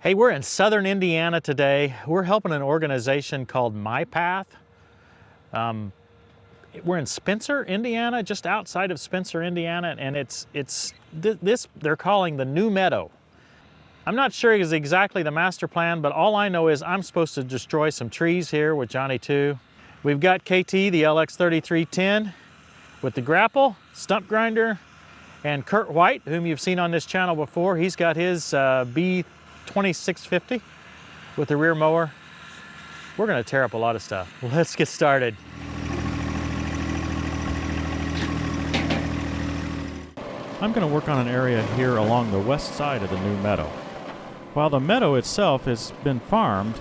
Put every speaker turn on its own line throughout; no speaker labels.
Hey, we're in southern Indiana today. We're helping an organization called MYPath. We're in Spencer, Indiana, just outside of Spencer, Indiana, and this they're calling the new meadow. I'm not sure it's exactly the master plan, but all I know is I'm supposed to destroy some trees here with Johnny 2. We've got KT, the LX3310, with the Grapple, stump grinder, and Kurt White, whom you've seen on this channel before. He's got his B2650 with the rear mower. We're gonna tear up a lot of stuff. Let's get started. I'm gonna work on an area here along the west side of the new meadow. While the meadow itself has been farmed,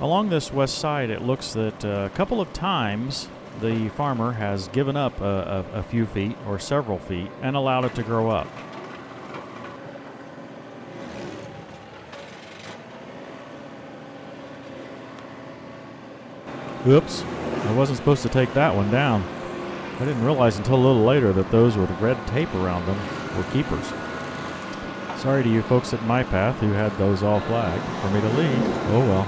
along this west side it looks that a couple of times the farmer has given up a few feet or several feet and allowed it to grow up. Oops, I wasn't supposed to take that one down. I didn't realize until a little later that those with red tape around them were keepers. Sorry to you folks at MYPath who had those all flagged for me to leave. Oh well.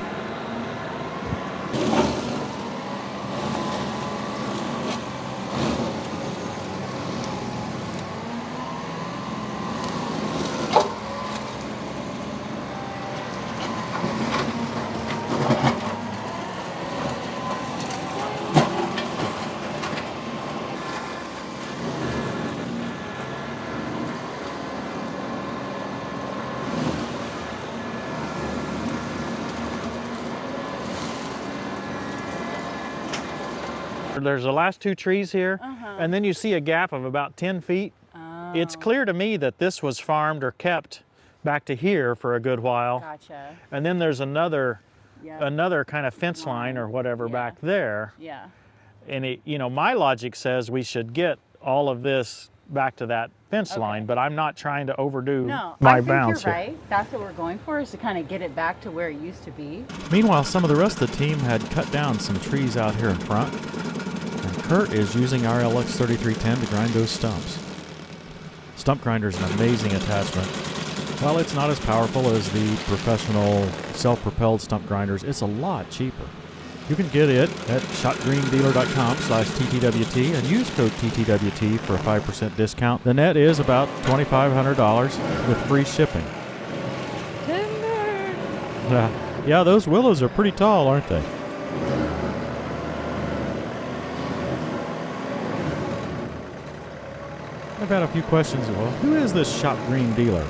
There's the last two trees here, and then you see a gap of about 10 feet. Oh. It's clear to me that this was farmed or kept back to here for a good while.
Gotcha.
And then there's another kind of fence line or whatever back there.
Yeah.
And it, you know, my logic says we should get all of this back to that fence line, but I'm not trying to overdo my bounds
here. Right. That's what we're going for, is to kind of get it back to where it used to be.
Meanwhile, some of the rest of the team had cut down some trees out here in front. And Kurt is using our LX3310 to grind those stumps. Stump grinder is an amazing attachment. While it's not as powerful as the professional self-propelled stump grinders, it's a lot cheaper. You can get it at shopgreendealer.com/TTWT and use code TTWT for a 5% discount. The net is about $2,500 with free shipping.
Timber!
Yeah, those willows are pretty tall, aren't they? I've had a few questions. Well, who is this Shop Green Dealer?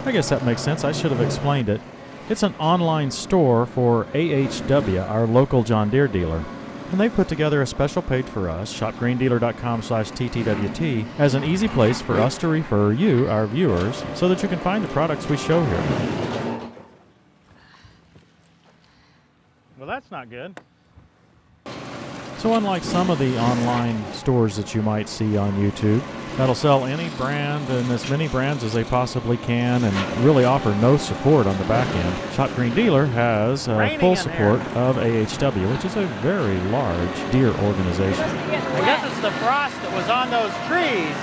I guess that makes sense. I should have explained it. It's an online store for AHW, our local John Deere dealer. And they've put together a special page for us, shopgreendealer.com/TTWT, as an easy place for us to refer you, our viewers, so that you can find the products we show here. Well, that's not good. So unlike some of the online stores that you might see on YouTube, that'll sell any brand and as many brands as they possibly can and really offer no support on the back end, Shop Green Dealer has full support of AHW, which is a very large Deere organization. I guess it's the frost that was on those trees,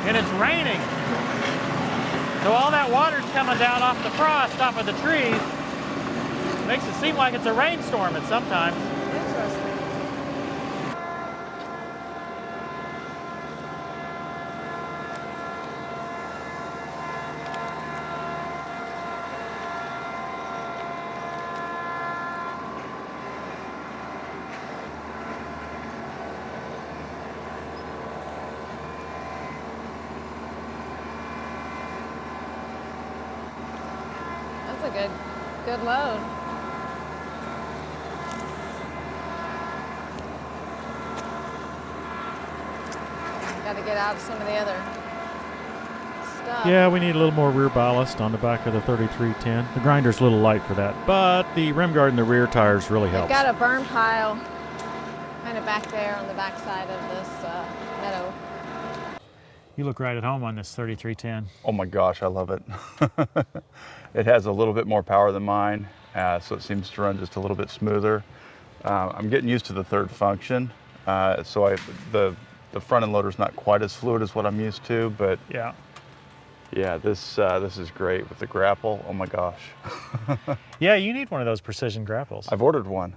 and it's raining. So all that water's coming down off the frost, off of the trees. Makes it seem like it's a rainstorm at some times.
Interesting. That's a good load. Got to get out of some of the other stuff.
Yeah, we need a little more rear ballast on the back of the 3310. The grinder's a little light for that, but the rim guard in the rear tires really helps.
We've got a burn pile kind of back there on the back side of this meadow.
You look right at home on this 3310.
Oh my gosh, I love it. It has a little bit more power than mine, so it seems to run just a little bit smoother. I'm getting used to the third function, so the front end loader's not quite as fluid as what I'm used to, but
yeah,
Yeah, this is great with the Grapple. Oh my gosh.
Yeah, you need one of those precision grapples.
I've ordered one.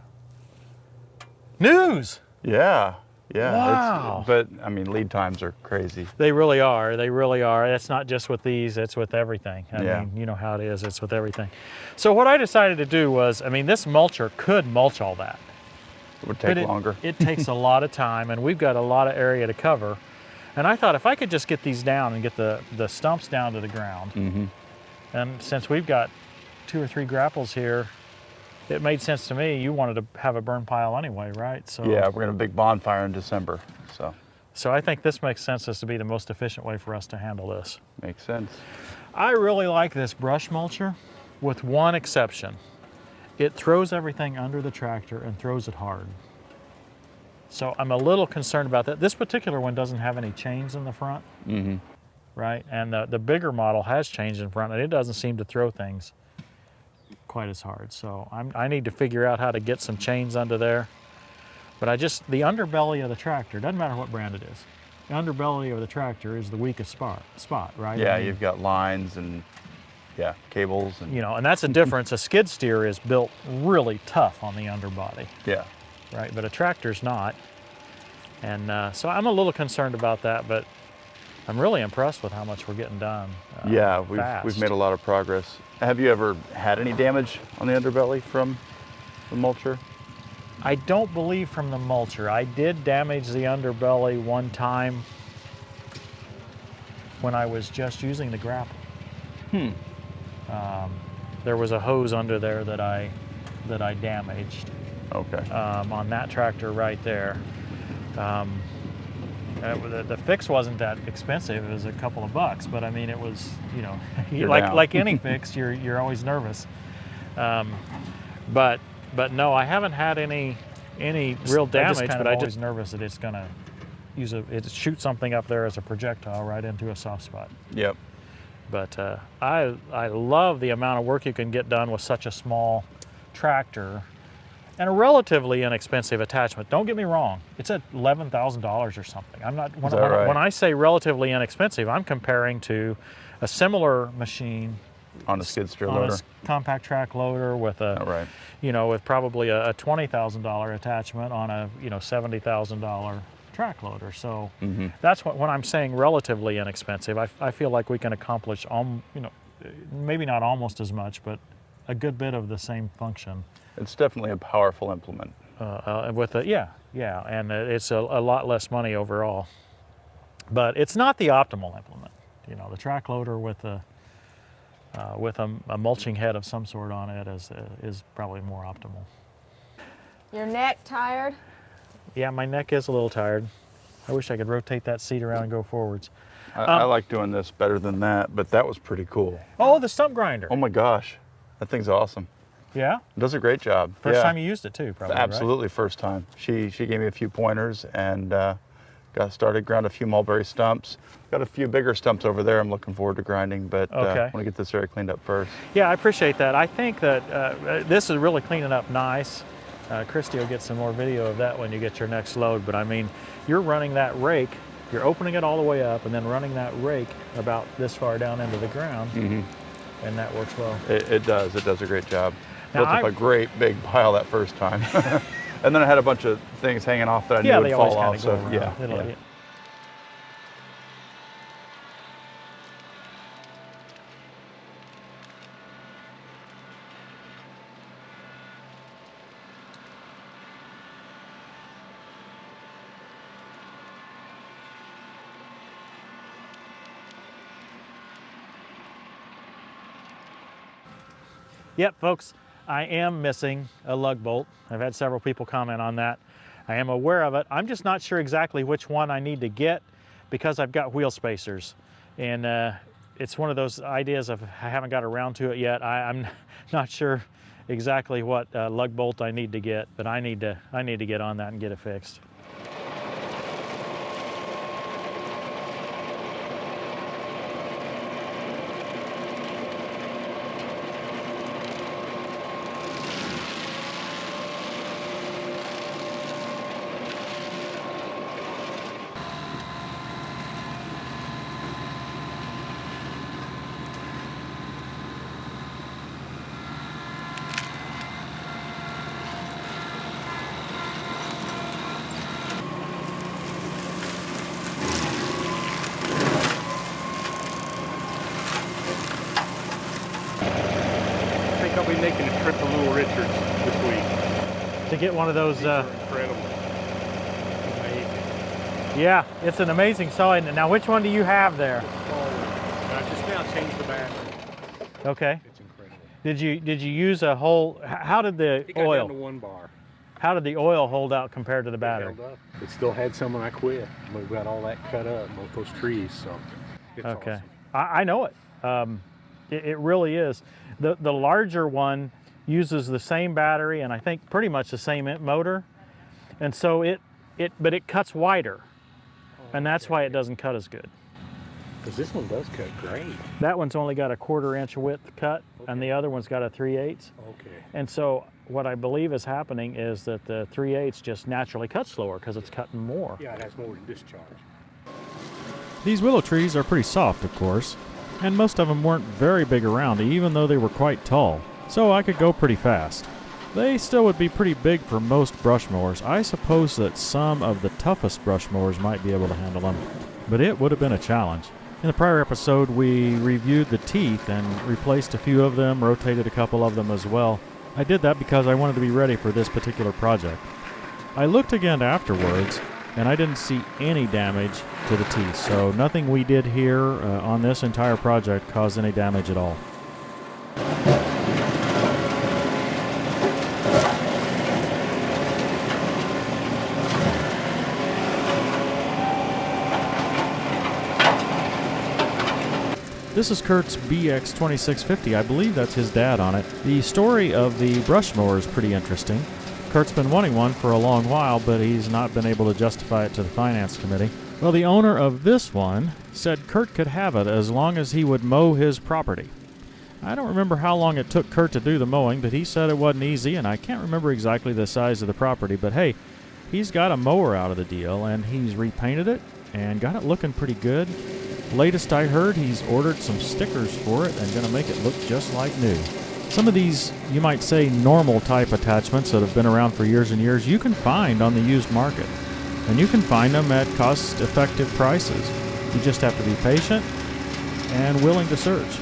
News!
Yeah, yeah.
Wow.
But I mean, lead times are crazy.
They really are. They really are. It's not just with these, it's with everything. I
Yeah.
mean, you know how it is. It's with everything. So what I decided to do was, I mean, this mulcher could mulch all that.
It would take
But
longer.
It takes a lot of time, and we've got a lot of area to cover. And I thought if I could just get these down and get the stumps down to the ground, and since we've got 2 or 3 grapples here, it made sense to me. You wanted to have a burn pile anyway, right? So
Yeah, we're gonna have a big bonfire in December,
So I think this makes sense as to be the most efficient way for us to handle this.
makes sense.
I really like this brush mulcher, with one exception. It throws everything under the tractor and throws it hard. So I'm a little concerned about that. This particular one doesn't have any chains in the front, right? And the bigger model has chains in front, and it doesn't seem to throw things quite as hard. So I need to figure out how to get some chains under there. But the underbelly of the tractor, doesn't matter what brand it is, the underbelly of the tractor is the weakest spot, right?
Yeah,
I mean,
you've got lines and cables and
you know, and that's a difference. A skid steer is built really tough on the underbody,
yeah.
right? But a tractor's not. And so I'm a little concerned about that, but I'm really impressed with how much we're getting done.
Yeah,
fast.
we've made a lot of progress. Have you ever had any damage on the underbelly from the mulcher?
I don't believe from the mulcher. I did damage the underbelly one time when I was just using the grapple. There was a hose under there that I damaged.
Okay.
On that tractor right there. The fix wasn't that expensive. It was a couple of bucks, but I mean, it was, you know, like any fix, you're always nervous. But no, I haven't had any real damage. But I just nervous that it's gonna shoot something up there as a projectile right into a soft spot.
Yep.
But I love the amount of work you can get done with such a small tractor and a relatively inexpensive attachment. Don't get me wrong, it's at $11,000 or something. I'm not, when I say relatively inexpensive, I'm comparing to a similar machine
On a skid steer loader.
On a compact track loader with a, you know, with probably a $20,000 attachment on a, you know, $70,000 track loader. So that's when I'm saying relatively inexpensive, I feel like we can accomplish, you know, maybe not almost as much, but a good bit of the same function.
It's definitely a powerful implement.
And it's a lot less money overall. But it's not the optimal implement. You know, the track loader with a mulching head of some sort on it is probably more optimal.
Your neck tired?
Yeah, my neck is a little tired. I wish I could rotate that seat around and go forwards.
I like doing this better than that, but that was pretty cool.
Oh, the stump grinder.
Oh my gosh, that thing's awesome.
Yeah?
It does a great job.
First time you used it too, probably,
Absolutely, right? First time. She gave me a few pointers and got started, ground a few mulberry stumps. Got a few bigger stumps over there I'm looking forward to grinding, but I want to get this area cleaned up first. Yeah,
I appreciate that. I think that this is really cleaning up nice. Christy will get some more video of that when you get your next load, but I mean, you're running that rake, you're opening it all the way up and then running that rake about this far down into the ground, and that works well.
It does a great job.
Now,
built up a great big pile that first time. And then I had a bunch of things hanging off that I knew would fall off. So yeah. Yep, folks, I am missing a lug bolt. I've had several people comment on that. I am aware of it. I'm just not sure exactly which one I need to get because I've got wheel spacers. And it's one of those ideas of I haven't got around to it yet. I'm not sure exactly what lug bolt I need to get, but I need to get on that and get it fixed.
think I'll be making a trip to Little Richards this week.
To get one of those.
These are incredible. Amazing.
Yeah, it's an amazing saw. Now, which one do you have there?
I just now changed the battery.
Okay.
It's incredible.
Did you use a whole? How did the
It got
oil?
down to 1 bar.
How did the oil hold out compared to the battery?
It held up. It still had some when I quit. We've got all that cut up, both those trees. So it's
Okay.
awesome.
I know it. It really is. The larger one uses the same battery and I think pretty much the same motor, and so but it cuts wider, and that's why it doesn't cut as good.
Because this one does cut great.
That one's only got a 1/4 inch width cut, and the other one's got a 3/8.
Okay.
And so what I believe is happening is that the 3/8 just naturally cuts slower because it's cutting more.
Yeah, it has more discharge.
These willow trees are pretty soft, of course, and most of them weren't very big around, even though they were quite tall, so I could go pretty fast. They still would be pretty big for most brush mowers. I suppose that some of the toughest brush mowers might be able to handle them, but it would have been a challenge. In the prior episode, we reviewed the teeth and replaced a few of them, rotated a couple of them as well. I did that because I wanted to be ready for this particular project. I looked again afterwards, and I didn't see any damage to the teeth, so nothing we did here on this entire project caused any damage at all. This is Kurt's BX2650. I believe that's his dad on it. The story of the brush mower is pretty interesting. Kurt's been wanting one for a long while, but he's not been able to justify it to the finance committee. Well, the owner of this one said Kurt could have it as long as he would mow his property. I don't remember how long it took Kurt to do the mowing, but he said it wasn't easy, and I can't remember exactly the size of the property, but hey, he's got a mower out of the deal, and he's repainted it and got it looking pretty good. Latest I heard, he's ordered some stickers for it and going to make it look just like new. Some of these, you might say, normal type attachments that have been around for years and years, you can find on the used market. And you can find them at cost-effective prices. You just have to be patient and willing to search.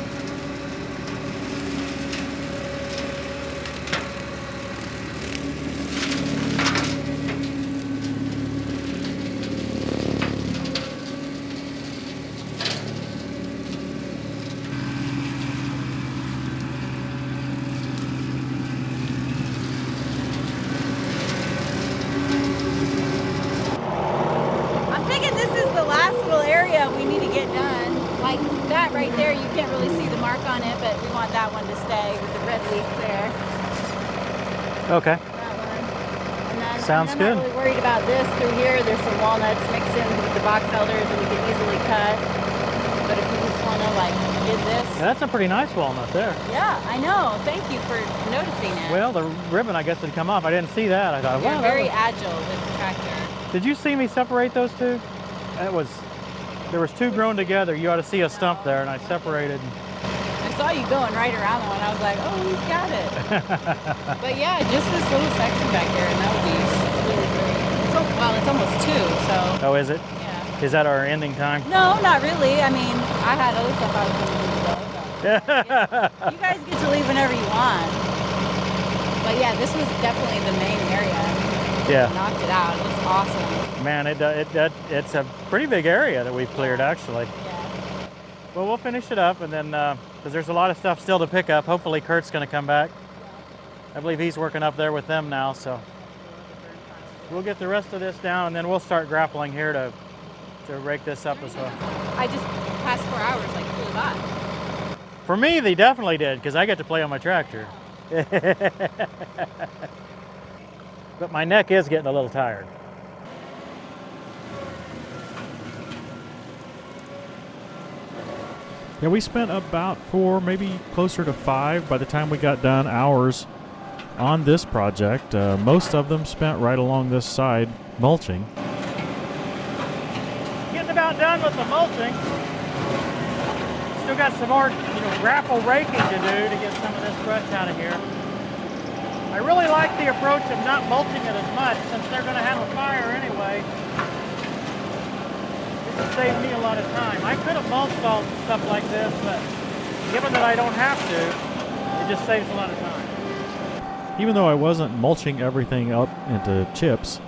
Right there, you can't really see the mark on it, but we want that one to stay with the red leaf there.
Okay.
That one. And then
Sounds
I'm
good.
not really worried about this through here. There's some walnuts mixed in with the box elders that we can easily cut. But if you just want to like get this.
Yeah, that's a pretty nice walnut there.
Yeah, I know. Thank you for noticing it.
Well, the ribbon, I guess, had come off. I didn't see that. I thought,
You're
wow,
very agile with the tractor.
Did you see me separate those two? There was two grown together. You ought to see a stump there, and I separated.
I saw you going right around the one. I was like, oh, he's got it. But yeah, just this little section back here, and that would be really great. Well, it's almost 2, so.
Oh, is it?
Yeah.
Is that our ending time?
No, not really. I mean, I had other stuff I was going to do today. Yeah. You guys get to leave whenever you want. But yeah, this was definitely the main area.
Yeah.
Knocked it out. It was awesome.
Man, it's a pretty big area that we've cleared, actually.
Yeah.
Well, we'll finish it up, and then, because there's a lot of stuff still to pick up. Hopefully Kurt's going to come back. I believe he's working up there with them now, so. We'll get the rest of this down, and then we'll start grappling here to rake this up as well.
I just, past 4 hours, like, flew by.
For me, they definitely did, because I get to play on my tractor. But my neck is getting a little tired.
Yeah, we spent about 4, maybe closer to 5 by the time we got done hours on this project. Most of them spent right along this side mulching.
Getting about done with the mulching. Still got some more, grapple raking to do to get some of this brush out of here. I really like the approach of not mulching it as much since they're going to have a fire anyway. This will save me a lot of time. I could have mulched all stuff like this, but given that I don't have to, it just saves a lot of time.
Even though I wasn't mulching everything up into chips,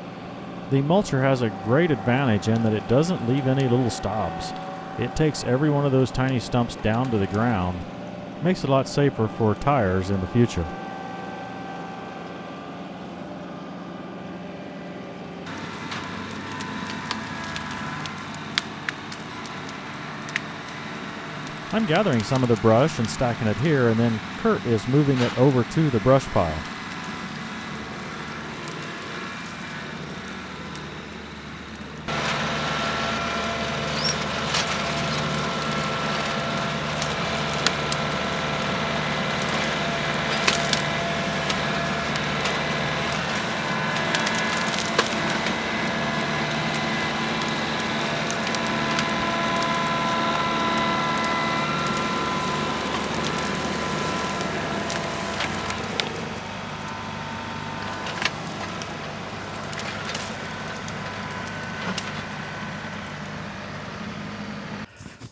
the mulcher has a great advantage in that it doesn't leave any little stobs. It takes every one of those tiny stumps down to the ground. Makes it a lot safer for tires in the future. I'm gathering some of the brush and stacking it here, and then Kurt is moving it over to the brush pile.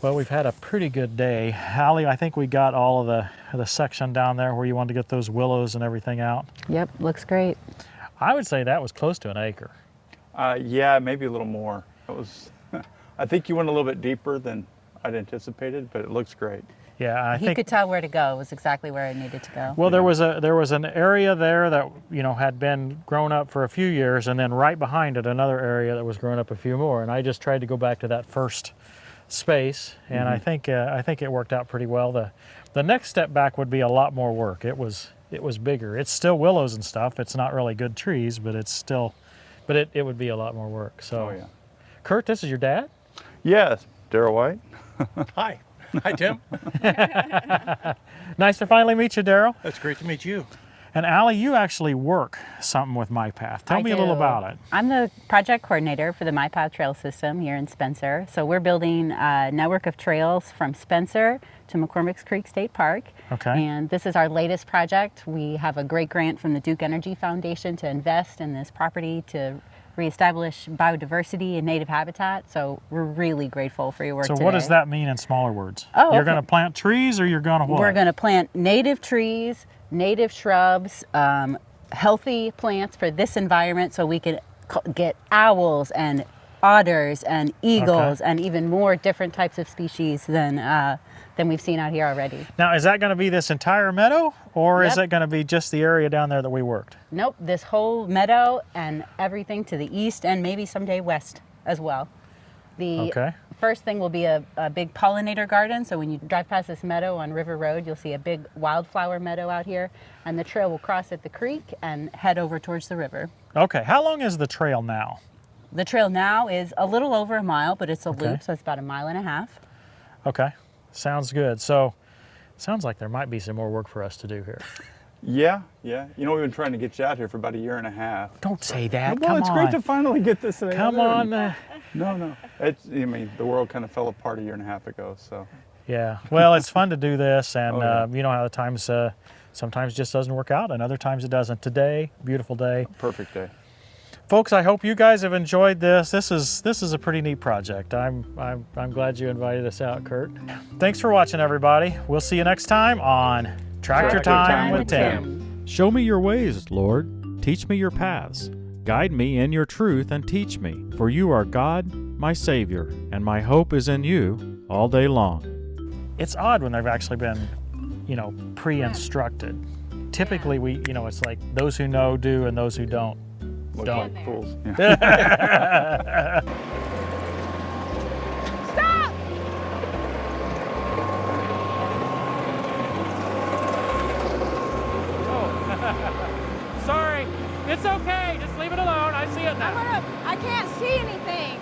Well, we've had a pretty good day. Allie, I think we got all of the section down there where you wanted to get those willows and everything out.
Yep, looks great.
I would say that was close to an acre.
Yeah, maybe a little more. It was. I think you went a little bit deeper than I'd anticipated, but it looks great.
Yeah, I
He
think.
could tell where to go. It was exactly where it needed to go.
Well, there was an area there that had been grown up for a few years, and then right behind it another area that was grown up a few more. And I just tried to go back to that first space, and I think it worked out pretty well. The next step back would be a lot more work. It was bigger. It's still willows and stuff. It's not really good trees, but it would be a lot more work. So,
Oh yeah.
Kurt, this is your dad?
Yes, Darrell White.
Hi. Hi, Tim.
Nice to finally meet you, Darrell.
That's great to meet you.
And Allie, you actually work something with MYPath. Tell me a little about it.
I'm the project coordinator for the MYPath trail system here in Spencer. So we're building a network of trails from Spencer to McCormick's Creek State Park.
Okay.
And this is our latest project. We have a great grant from the Duke Energy Foundation to invest in this property to reestablish biodiversity and native habitat. So we're really grateful for your work
So
today.
what does that mean in smaller words?
Oh,
You're
okay.
going to plant trees, or you're going to what?
We're going to plant native trees, native shrubs, healthy plants for this environment so we can get owls and otters and eagles and even more different types of species than we've seen out here already.
Now, is that going to be this entire meadow, or is
Yep.
it going to be just the area down there that we worked?
Nope, this whole meadow and everything to the east and maybe someday west as well. The
Okay.
first thing will be a big pollinator garden. So when you drive past this meadow on River Road, you'll see a big wildflower meadow out here, and the trail will cross at the creek and head over towards the river.
Okay, how long is the trail now?
The trail now is a little over a mile, but it's a
Okay.
loop, so it's about 1.5 miles.
Okay, sounds good. So, sounds like there might be some more work for us to do here.
Yeah. You know, we've been trying to get you out here for about 1.5 years.
Don't say that.
Well,
Come
it's
on.
great to finally get this thing.
Come
out.
on.
No. The world kind of fell apart 1.5 years ago, so.
Yeah. Well, it's fun to do this, and
Oh, yeah.
you know how the times sometimes it just doesn't work out, and other times it doesn't. Today, beautiful day.
Perfect day.
Folks, I hope you guys have enjoyed this. This is a pretty neat project. I'm glad you invited us out, Kurt. Thanks for watching, everybody. We'll see you next time on Tractor Time with Tim.
Show me your ways, Lord. Teach me your paths. Guide me in your truth and teach me. For you are God, my Savior, and my hope is in you all day long.
It's odd when they've actually been, pre-instructed. Typically, it's like those who know do and those who don't.
Look
Don't.
like fools. Yeah.
Stop!
Sorry, it's okay. Just leave it alone. I see it now.
I can't see anything.